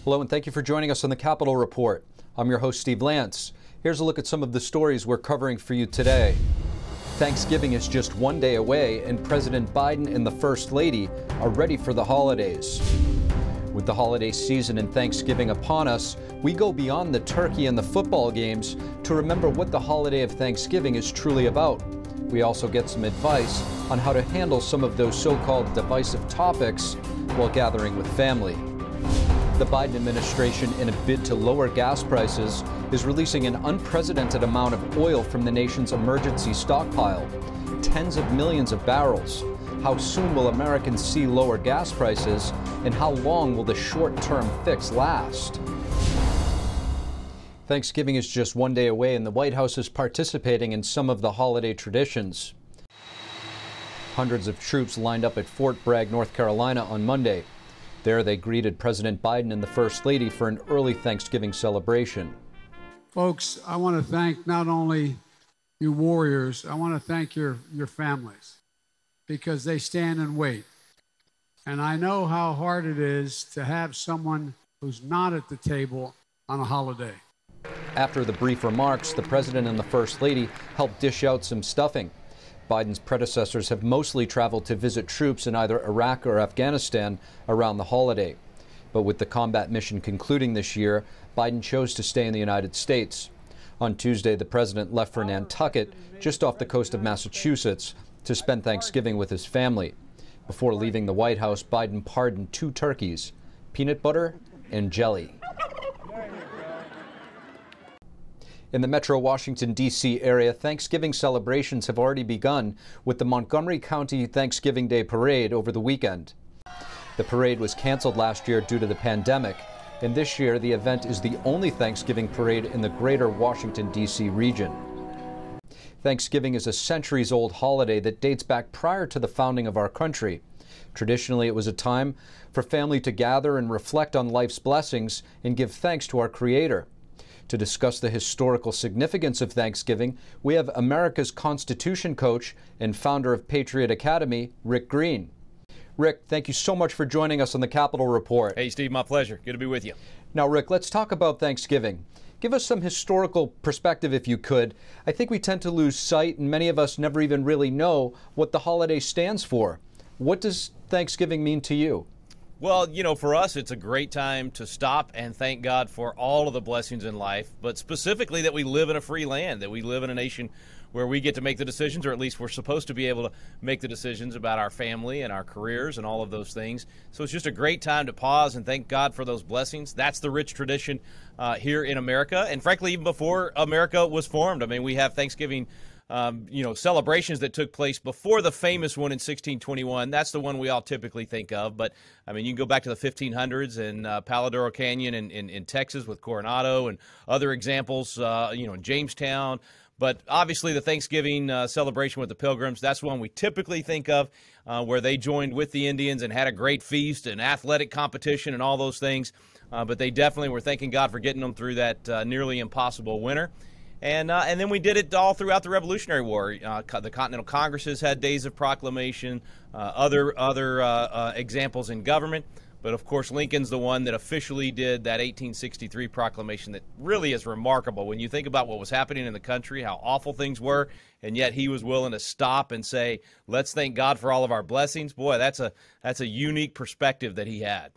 Hello and thank you for joining us on the Capitol Report. I'm your host, Steve Lance. Here's a look at some of the stories we're covering for you today. Thanksgiving is just one day away and President Biden and the First Lady are ready for the holidays. With the holiday season and Thanksgiving upon us, we go beyond the turkey and the football games to remember what the holiday of Thanksgiving is truly about. We also get some advice on how to handle some of those so-called divisive topics while gathering with family. The Biden administration, in a bid to lower gas prices, is releasing an unprecedented amount of oil from the nation's emergency stockpile, tens of millions of barrels. How soon will Americans see lower gas prices, and how long will the short-term fix last? Thanksgiving is just one day away, and the White House is participating in some of the holiday traditions. Hundreds of troops lined up at Fort Bragg, North Carolina on Monday. There they greeted President Biden and the First Lady for an early Thanksgiving celebration. Folks, I want to thank not only you warriors, I want to thank your families because they stand and wait. And I know how hard it is to have someone who's not at the table on a holiday. After the brief remarks, the President and the First Lady helped dish out some stuffing. Biden's predecessors have mostly traveled to visit troops in either Iraq or Afghanistan around the holiday. But with the combat mission concluding this year, Biden chose to stay in the United States. On Tuesday, the president left for Nantucket, just off the coast of Massachusetts, to spend Thanksgiving with his family. Before leaving the White House, Biden pardoned 2 turkeys, peanut butter and jelly. In the metro Washington, D.C. area, Thanksgiving celebrations have already begun with the Montgomery County Thanksgiving Day Parade over the weekend. The parade was canceled last year due to the pandemic, and this year the event is the only Thanksgiving parade in the greater Washington, D.C. region. Thanksgiving is a centuries-old holiday that dates back prior to the founding of our country. Traditionally, it was a time for family to gather and reflect on life's blessings and give thanks to our Creator. To discuss the historical significance of Thanksgiving, we have America's Constitution coach and founder of Patriot Academy, Rick Green. Rick, thank you so much for joining us on the Capitol Report. Hey, Steve, my pleasure. Good to be with you. Now, Rick, let's talk about Thanksgiving. Give us some historical perspective, if you could. I think we tend to lose sight, and many of us never even really know what the holiday stands for. What does Thanksgiving mean to you? Well, you know, for us, it's a great time to stop and thank God for all of the blessings in life, but specifically that we live in a free land, that we live in a nation where we get to make the decisions, or at least we're supposed to be able to make the decisions about our family and our careers and all of those things. So it's just a great time to pause and thank God for those blessings. That's the rich tradition here in America, and frankly, even before America was formed. I mean, we have Thanksgiving celebrations that took place before the famous one in 1621. That's the one we all typically think of. But, I mean, you can go back to the 1500s and Paladoro Canyon in Texas with Coronado and other examples, in Jamestown. But obviously the Thanksgiving celebration with the Pilgrims, that's one we typically think of, where they joined with the Indians and had a great feast and athletic competition and all those things. But they definitely were thanking God for getting them through that nearly impossible winter. And then we did it all throughout the Revolutionary War. The Continental Congresses had days of proclamation, other examples in government. But, of course, Lincoln's the one that officially did that 1863 proclamation that really is remarkable when you think about what was happening in the country, how awful things were, and yet he was willing to stop and say, let's thank God for all of our blessings. Boy, that's a unique perspective that he had.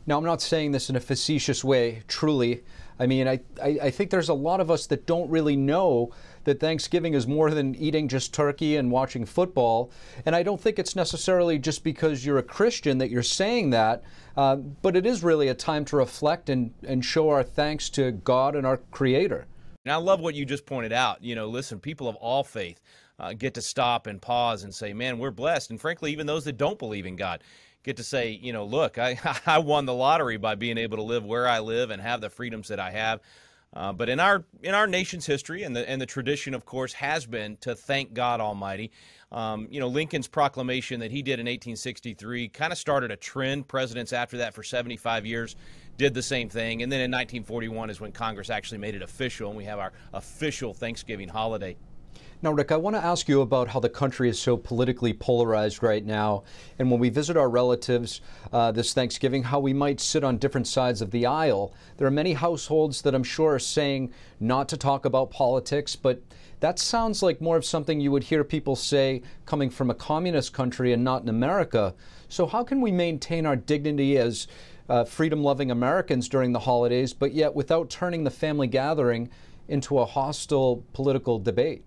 Now, I'm not saying this in a facetious way, truly. I mean, I think there's a lot of us that don't really know that Thanksgiving is more than eating just turkey and watching football. And I don't think it's necessarily just because you're a Christian that you're saying that, but it is really a time to reflect and show our thanks to God and our Creator. And I love what you just pointed out. You know, listen, people of all faith get to stop and pause and say, man, we're blessed. And frankly, even those that don't believe in God get to say, you know, look, I won the lottery by being able to live where I live and have the freedoms that I have. But in our nation's history, and the tradition, of course, has been to thank God Almighty. Lincoln's proclamation that he did in 1863 kind of started a trend. Presidents after that for 75 years did the same thing. And then in 1941 is when Congress actually made it official, and we have our official Thanksgiving holiday. Now, Rick, I want to ask you about how the country is so politically polarized right now. And when we visit our relatives this Thanksgiving, how we might sit on different sides of the aisle. There are many households that I'm sure are saying not to talk about politics, but that sounds like more of something you would hear people say coming from a communist country and not in America. So how can we maintain our dignity as freedom-loving Americans during the holidays, but yet without turning the family gathering into a hostile political debate?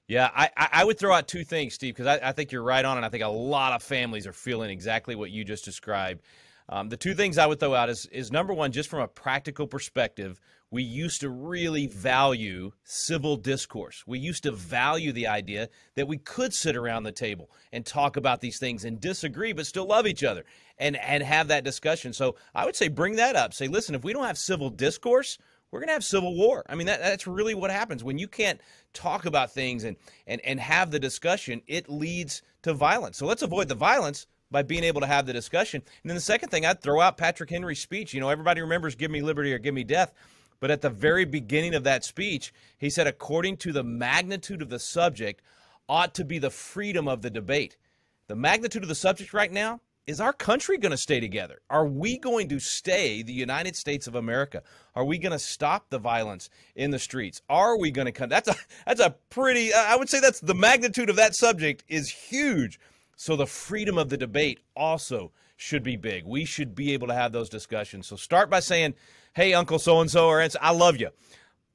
Yeah, I would throw out two things, Steve, because I think you're right on, and I think a lot of families are feeling exactly what you just described. The two things I would throw out is number one, just from a practical perspective, we used to really value civil discourse. We used to value the idea that we could sit around the table and talk about these things and disagree but still love each other and have that discussion. So I would say bring that up. Say, listen, if we don't have civil discourse, we're going to have civil war. I mean, that's really what happens. When you can't talk about things and have the discussion, it leads to violence. So let's avoid the violence by being able to have the discussion. And then the second thing, I'd throw out Patrick Henry's speech. You know, everybody remembers give me liberty or give me death. But at the very beginning of that speech, he said, according to the magnitude of the subject ought to be the freedom of the debate. The magnitude of the subject right now, is our country going to stay together? Are we going to stay the United States of America? Are we going to stop the violence in the streets? Are we going to come? That's a pretty, I would say that's the magnitude of that subject is huge. So the freedom of the debate also should be big. We should be able to have those discussions. So start by saying, hey, Uncle so-and-so, or I love you.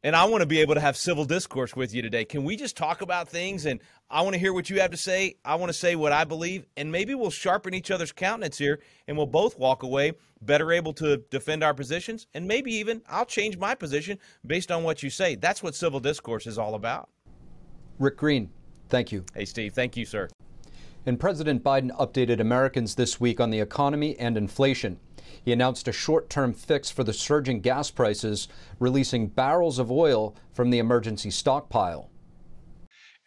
And I want to be able to have civil discourse with you today. Can we just talk about things? And I want to hear what you have to say. I want to say what I believe. And maybe we'll sharpen each other's countenance here, and we'll both walk away better able to defend our positions. And maybe even I'll change my position based on what you say. That's what civil discourse is all about. Rick Green, thank you. Hey, Steve. Thank you, sir. And President Biden updated Americans this week on the economy and inflation. He announced a short-term fix for the surging gas prices, releasing barrels of oil from the emergency stockpile.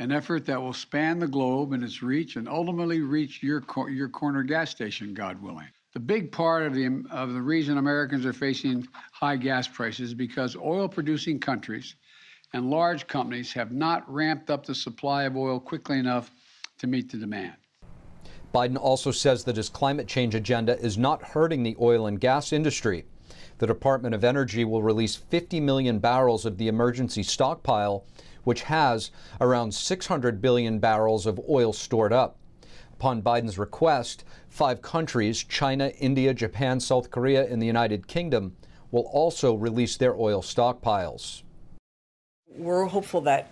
An effort that will span the globe in its reach and ultimately reach your corner gas station, God willing. The big part of the reason Americans are facing high gas prices is because oil-producing countries and large companies have not ramped up the supply of oil quickly enough to meet the demand. Biden also says that his climate change agenda is not hurting the oil and gas industry. The Department of Energy will release 50 million barrels of the emergency stockpile, which has around 600 billion barrels of oil stored up. Upon Biden's request, 5 countries, China, India, Japan, South Korea, and the United Kingdom, will also release their oil stockpiles. We're hopeful that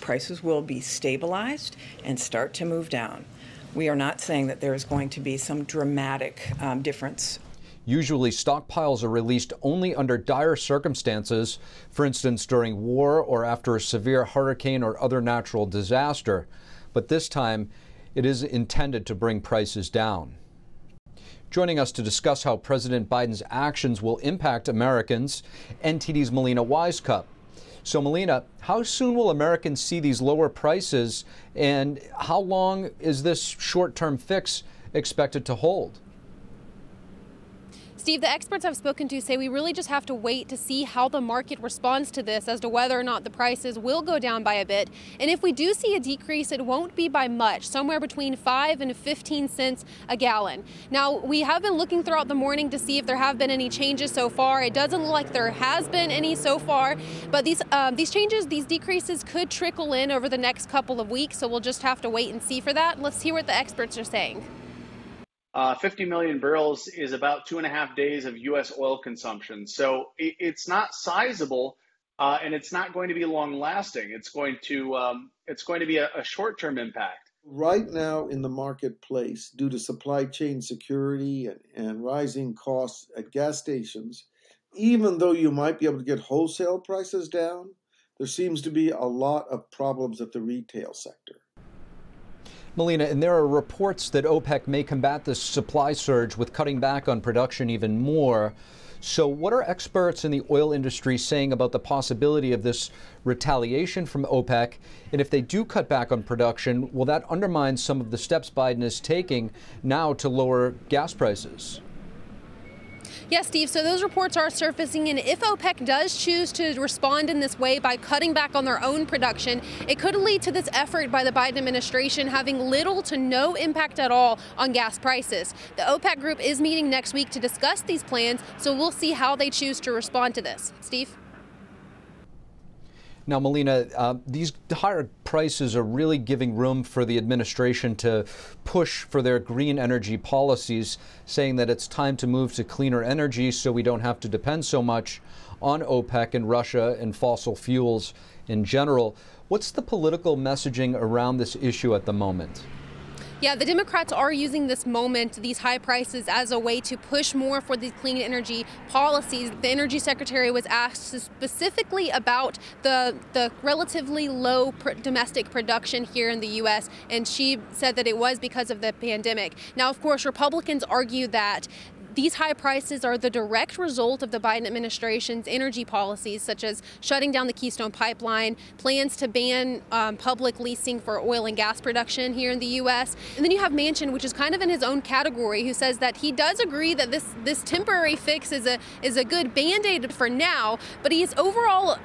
prices will be stabilized and start to move down. We are not saying that there is going to be some dramatic difference. Usually stockpiles are released only under dire circumstances, for instance during war or after a severe hurricane or other natural disaster. But this time it is intended to bring prices down. Joining us to discuss how President Biden's actions will impact Americans, NTD's Melina Wisecup. So, Melina, how soon will Americans see these lower prices, and how long is this short-term fix expected to hold? Steve, the experts I've spoken to say we really just have to wait to see how the market responds to this as to whether or not the prices will go down by a bit. And if we do see a decrease, it won't be by much, somewhere between 5 and 15 cents a gallon. Now, we have been looking throughout the morning to see if there have been any changes so far. It doesn't look like there has been any so far, but these changes, these decreases could trickle in over the next couple of weeks, so we'll just have to wait and see for that. Let's hear what the experts are saying. 50 million barrels is about 2.5 days of U.S. oil consumption. So it's not sizable, and it's not going to be long lasting. It's going to be a short-term impact. Right now in the marketplace, due to supply chain security and rising costs at gas stations, even though you might be able to get wholesale prices down, there seems to be a lot of problems at the retail sector. Melina, and there are reports that OPEC may combat this supply surge with cutting back on production even more. So what are experts in the oil industry saying about the possibility of this retaliation from OPEC? And if they do cut back on production, will that undermine some of the steps Biden is taking now to lower gas prices? Yes, Steve, so those reports are surfacing, and if OPEC does choose to respond in this way by cutting back on their own production, it could lead to this effort by the Biden administration having little to no impact at all on gas prices. The OPEC group is meeting next week to discuss these plans, so we'll see how they choose to respond to this. Steve? Now, Melina, these higher prices are really giving room for the administration to push for their green energy policies, saying that it's time to move to cleaner energy so we don't have to depend so much on OPEC and Russia and fossil fuels in general. What's the political messaging around this issue at the moment? Yeah, the Democrats are using this moment, these high prices, as a way to push more for these clean energy policies. The Energy Secretary was asked specifically about the relatively low domestic production here in the U.S., and she said that it was because of the pandemic. Now, of course, Republicans argue that these high prices are the direct result of the Biden administration's energy policies, such as shutting down the Keystone Pipeline, plans to ban public leasing for oil and gas production here in the U.S. And then you have Manchin, which is kind of in his own category, who says that he does agree that this temporary fix is a good Band-Aid for now, but he's overall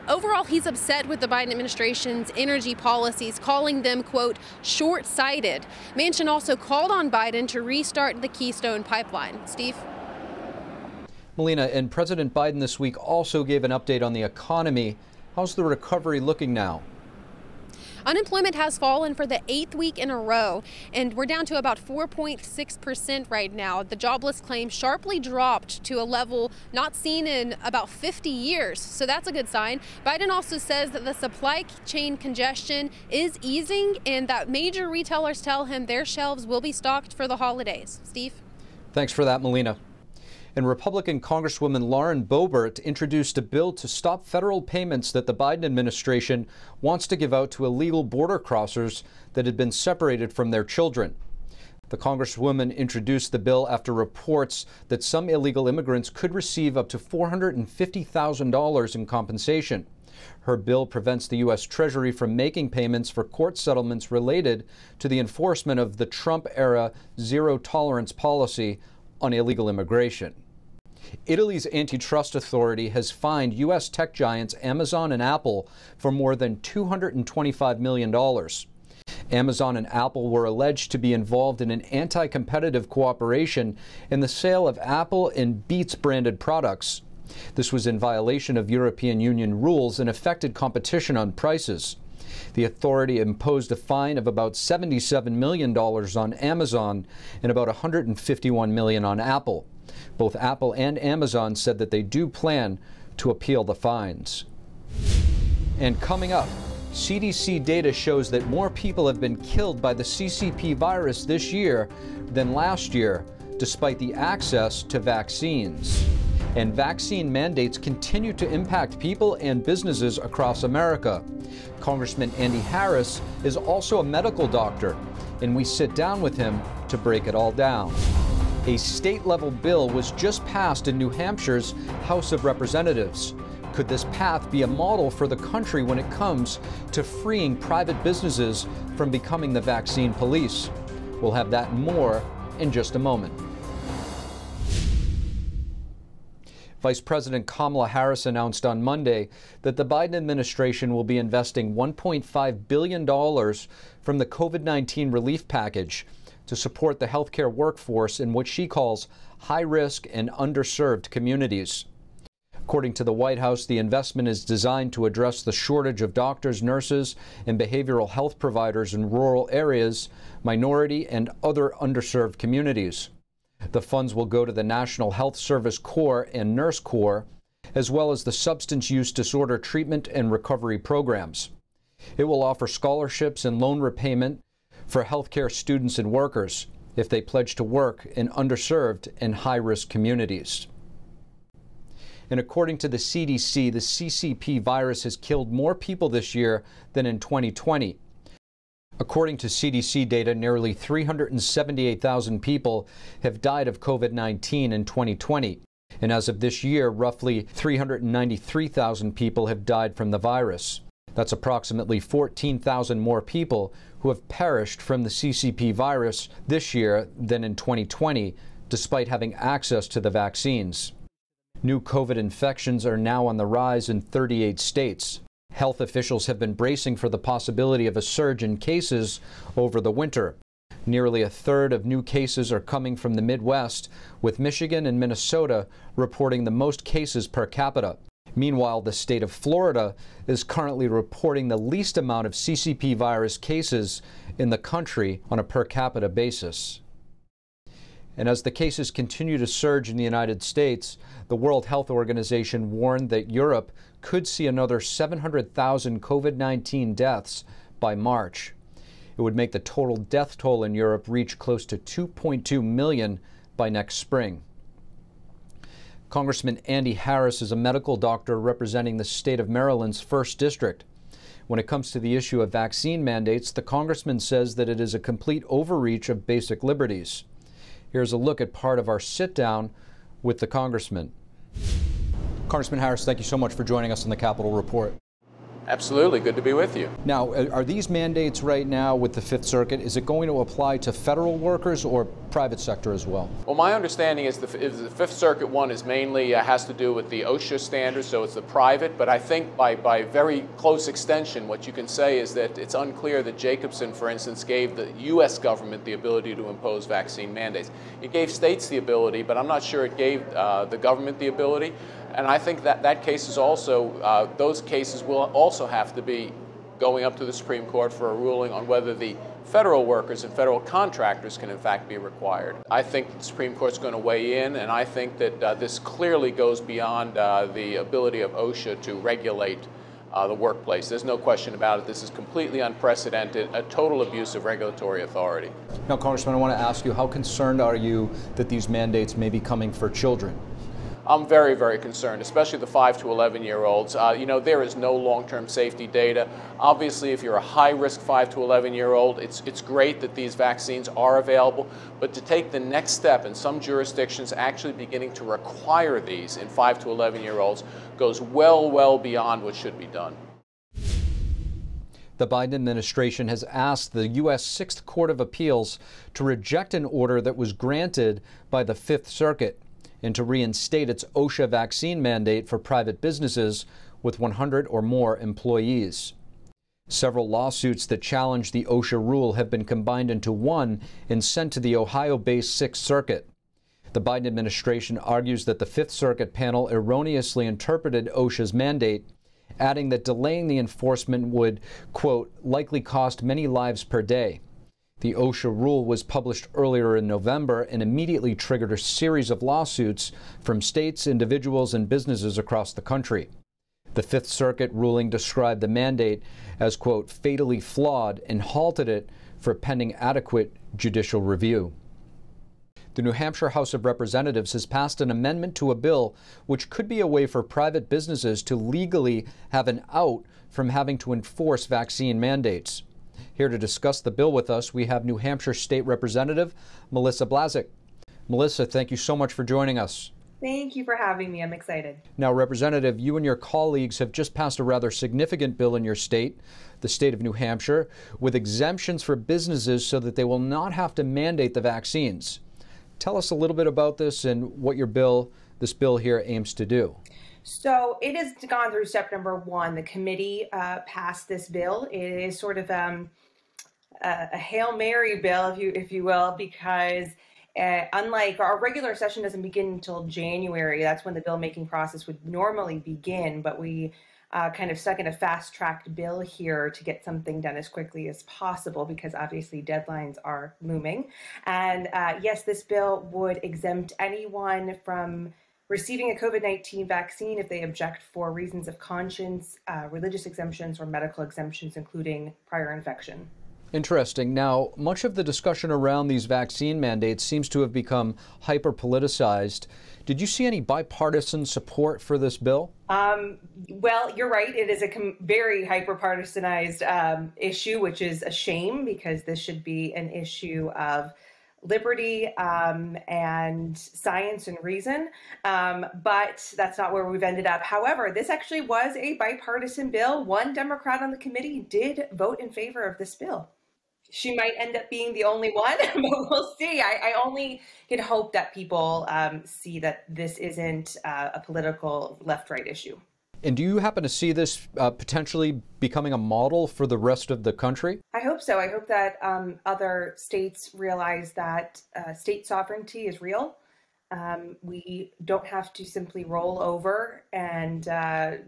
he's upset with the Biden administration's energy policies, calling them, quote, short-sighted. Manchin also called on Biden to restart the Keystone Pipeline. Steve? Melina, and President Biden this week also gave an update on the economy. How's the recovery looking now? Unemployment has fallen for the 8th week in a row, and we're down to about 4.6% right now. The jobless claim sharply dropped to a level not seen in about 50 years, so that's a good sign. Biden also says that the supply chain congestion is easing and that major retailers tell him their shelves will be stocked for the holidays. Steve? Thanks for that, Melina. And Republican Congresswoman Lauren Boebert introduced a bill to stop federal payments that the Biden administration wants to give out to illegal border crossers that had been separated from their children. The Congresswoman introduced the bill after reports that some illegal immigrants could receive up to $450,000 in compensation. Her bill prevents the U.S. Treasury from making payments for court settlements related to the enforcement of the Trump-era zero-tolerance policy on illegal immigration. Italy's antitrust authority has fined U.S. tech giants Amazon and Apple for more than $225 million. Amazon and Apple were alleged to be involved in an anti-competitive cooperation in the sale of Apple and Beats branded products. This was in violation of European Union rules and affected competition on prices. The authority imposed a fine of about $77 million on Amazon and about $151 million on Apple. Both Apple and Amazon said that they do plan to appeal the fines. And coming up, CDC data shows that more people have been killed by the CCP virus this year than last year, despite the access to vaccines. And vaccine mandates continue to impact people and businesses across America. Congressman Andy Harris is also a medical doctor, and we sit down with him to break it all down. A state-level bill was just passed in New Hampshire's House of Representatives. Could this path be a model for the country when it comes to freeing private businesses from becoming the vaccine police? We'll have that and more in just a moment. Vice President Kamala Harris announced on Monday that the Biden administration will be investing $1.5 billion from the COVID-19 relief package to support the healthcare workforce in what she calls high-risk and underserved communities. According to the White House, the investment is designed to address the shortage of doctors, nurses, and behavioral health providers in rural areas, minority, and other underserved communities. The funds will go to the National Health Service Corps and Nurse Corps, as well as the Substance Use Disorder Treatment and Recovery programs. It will offer scholarships and loan repayment for healthcare students and workers if they pledge to work in underserved and high-risk communities. And according to the CDC, the CCP virus has killed more people this year than in 2020. According to CDC data, nearly 378,000 people have died of COVID-19 in 2020. And as of this year, roughly 393,000 people have died from the virus. That's approximately 14,000 more people who have perished from the CCP virus this year than in 2020, despite having access to the vaccines. New COVID infections are now on the rise in 38 states. Health officials have been bracing for the possibility of a surge in cases over the winter. Nearly a third of new cases are coming from the Midwest, with Michigan and Minnesota reporting the most cases per capita. Meanwhile, the state of Florida is currently reporting the least amount of CCP virus cases in the country on a per capita basis. And as the cases continue to surge in the United States, the World Health Organization warned that Europe could see another 700,000 COVID-19 deaths by March. It would make the total death toll in Europe reach close to 2.2 million by next spring. Congressman Andy Harris is a medical doctor representing the state of Maryland's 1st District. When it comes to the issue of vaccine mandates, the congressman says that it is a complete overreach of basic liberties. Here's a look at part of our sit-down with the congressman. Congressman Harris, thank you so much for joining us on the Capitol Report. Absolutely. Good to be with you. Now, are these mandates right now with the Fifth Circuit, is it going to apply to federal workers or private sector as well? Well, my understanding is the Fifth Circuit one is mainly has to do with the OSHA standards, so it's the private. But I think by very close extension, what you can say is that it's unclear that Jacobson, for instance, gave the U.S. government the ability to impose vaccine mandates. It gave states the ability, but I'm not sure it gave the government the ability. And I think that case is also, those cases will also have to be going up to the Supreme Court for a ruling on whether the federal workers and federal contractors can in fact be required. I think the Supreme Court's going to weigh in, and I think that this clearly goes beyond the ability of OSHA to regulate the workplace. There's no question about it. This is completely unprecedented, a total abuse of regulatory authority. Now, Congressman, I want to ask you, how concerned are you that these mandates may be coming for children? I'm very, very concerned, especially the 5 to 11-year-olds. You know, there is no long-term safety data. Obviously, if you're a high-risk 5 to 11-year-old, it's great that these vaccines are available, but to take the next step in some jurisdictions actually beginning to require these in 5 to 11-year-olds goes well beyond what should be done. The Biden administration has asked the U.S. 6th Court of Appeals to reject an order that was granted by the Fifth Circuit and to reinstate its OSHA vaccine mandate for private businesses with 100 or more employees. Several lawsuits that challenge the OSHA rule have been combined into one and sent to the Ohio-based Sixth Circuit. The Biden administration argues that the Fifth Circuit panel erroneously interpreted OSHA's mandate, adding that delaying the enforcement would, quote, likely cost many lives per day. The OSHA rule was published earlier in November and immediately triggered a series of lawsuits from states, individuals, and businesses across the country. The Fifth Circuit ruling described the mandate as, quote, fatally flawed and halted it for pending adequate judicial review. The New Hampshire House of Representatives has passed an amendment to a bill which could be a way for private businesses to legally have an out from having to enforce vaccine mandates. Here to discuss the bill with us, we have New Hampshire State Representative Melissa Blazek. Melissa, thank you so much for joining us. Thank you for having me. I'm excited. Now, Representative, you and your colleagues have just passed a rather significant bill in your state, the state of New Hampshire, with exemptions for businesses so that they will not have to mandate the vaccines. Tell us a little bit about this and what this bill here aims to do. So it has gone through step number one. The committee passed this bill. It is sort of a Hail Mary bill, if you will, because unlike our regular session doesn't begin until January. That's when the bill making process would normally begin, but we kind of stuck in a fast-tracked bill here to get something done as quickly as possible because obviously deadlines are looming. And yes, this bill would exempt anyone from receiving a COVID-19 vaccine if they object for reasons of conscience, religious exemptions, or medical exemptions, including prior infection. Interesting. Now, much of the discussion around these vaccine mandates seems to have become hyper-politicized. Did you see any bipartisan support for this bill? Well, you're right. It is a very hyper-partisanized issue, which is a shame because this should be an issue of liberty and science and reason, but that's not where we've ended up. However, this actually was a bipartisan bill. One Democrat on the committee did vote in favor of this bill. she might end up being the only one, but we'll see. I only can hope that people see that this isn't a political left-right issue. And do you happen to see this potentially becoming a model for the rest of the country? I hope so. I hope that other states realize that state sovereignty is real. We don't have to simply roll over and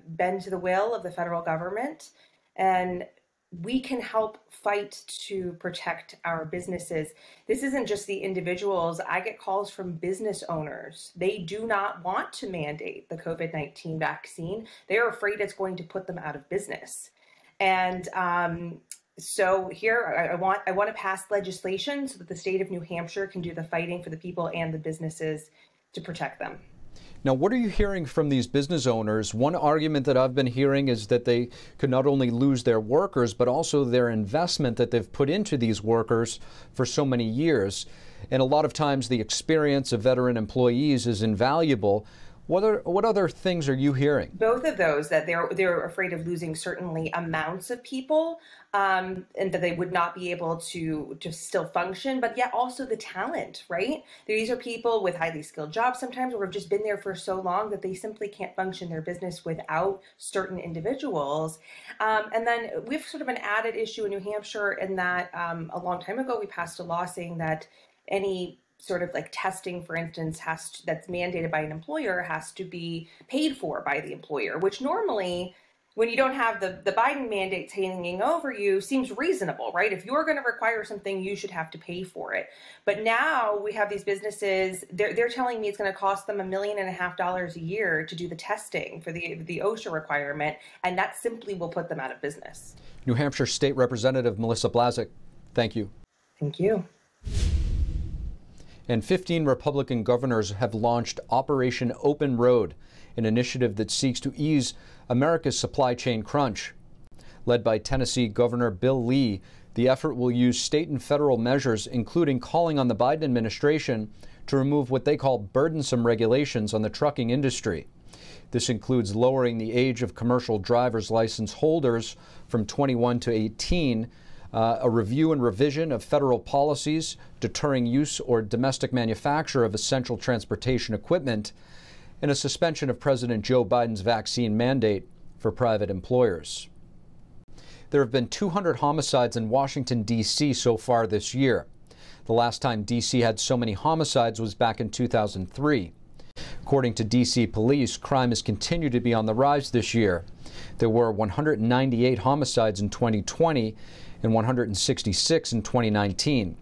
bend to the will of the federal government. And we can help fight to protect our businesses. This isn't just the individuals. I get calls from business owners. They do not want to mandate the COVID-19 vaccine. They're afraid it's going to put them out of business. And so here, I want to pass legislation so that the state of New Hampshire can do the fighting for the people and the businesses to protect them. Now, what are you hearing from these business owners? One argument that I've been hearing is that they could not only lose their workers, but also their investment that they've put into these workers for so many years. And a lot of times the experience of veteran employees is invaluable. What other things are you hearing? Both of those, that they're afraid of losing certainly amounts of people, and that they would not be able to still function, but yet also the talent, right? These are people with highly skilled jobs sometimes, or have just been there for so long that they simply can't function their business without certain individuals. And then we have sort of an added issue in New Hampshire in that a long time ago we passed a law saying that any sort of like testing, for instance, that's mandated by an employer has to be paid for by the employer, which normally, when you don't have the Biden mandates hanging over you, seems reasonable, right? If you're going to require something, you should have to pay for it. But now we have these businesses, they're telling me it's going to cost them $1.5 million a year to do the testing for the OSHA requirement, and that simply will put them out of business. New Hampshire State Representative Melissa Blazek, thank you. Thank you. And 15 Republican governors have launched Operation Open Road, an initiative that seeks to ease America's supply chain crunch. Led by Tennessee Governor Bill Lee, the effort will use state and federal measures, including calling on the Biden administration to remove what they call burdensome regulations on the trucking industry. This includes lowering the age of commercial driver's license holders from 21 to 18, a review and revision of federal policies deterring use or domestic manufacture of essential transportation equipment, and a suspension of President Joe Biden's vaccine mandate for private employers. There have been 200 homicides in Washington, D.C. so far this year. The last time D.C. had so many homicides was back in 2003. According to D.C. police, crime has continued to be on the rise this year. There were 198 homicides in 2020 and 166 in 2019.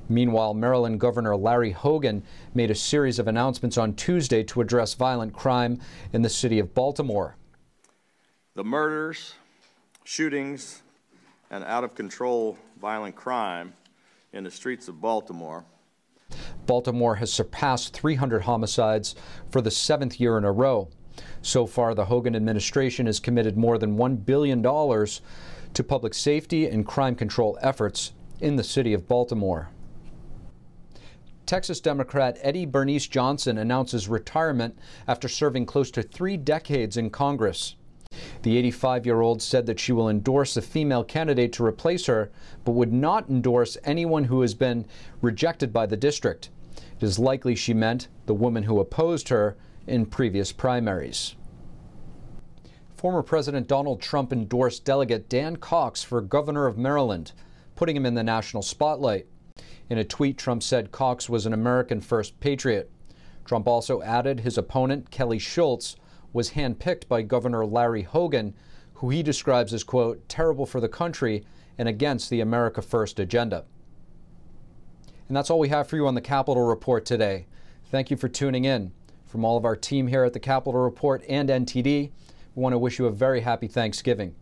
Meanwhile, Maryland Governor Larry Hogan made a series of announcements on Tuesday to address violent crime in the city of Baltimore. The murders, shootings, and out-of-control violent crime in the streets of Baltimore. Baltimore has surpassed 300 homicides for the 7th year in a row. So far, the Hogan administration has committed more than $1 billion to public safety and crime control efforts in the city of Baltimore. Texas Democrat Eddie Bernice Johnson announces retirement after serving close to 3 decades in Congress. The 85-year-old said that she will endorse a female candidate to replace her, but would not endorse anyone who has been rejected by the district. It is likely she meant the woman who opposed her in previous primaries. Former President Donald Trump endorsed Delegate Dan Cox for governor of Maryland, putting him in the national spotlight. In a tweet, Trump said Cox was an American First patriot. Trump also added his opponent, Kelly Schultz, was handpicked by Governor Larry Hogan, who he describes as, quote, terrible for the country and against the America First agenda. And that's all we have for you on the Capitol Report today. Thank you for tuning in. From all of our team here at the Capitol Report and NTD, we want to wish you a very happy Thanksgiving.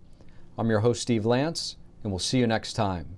I'm your host, Steve Lance, and we'll see you next time.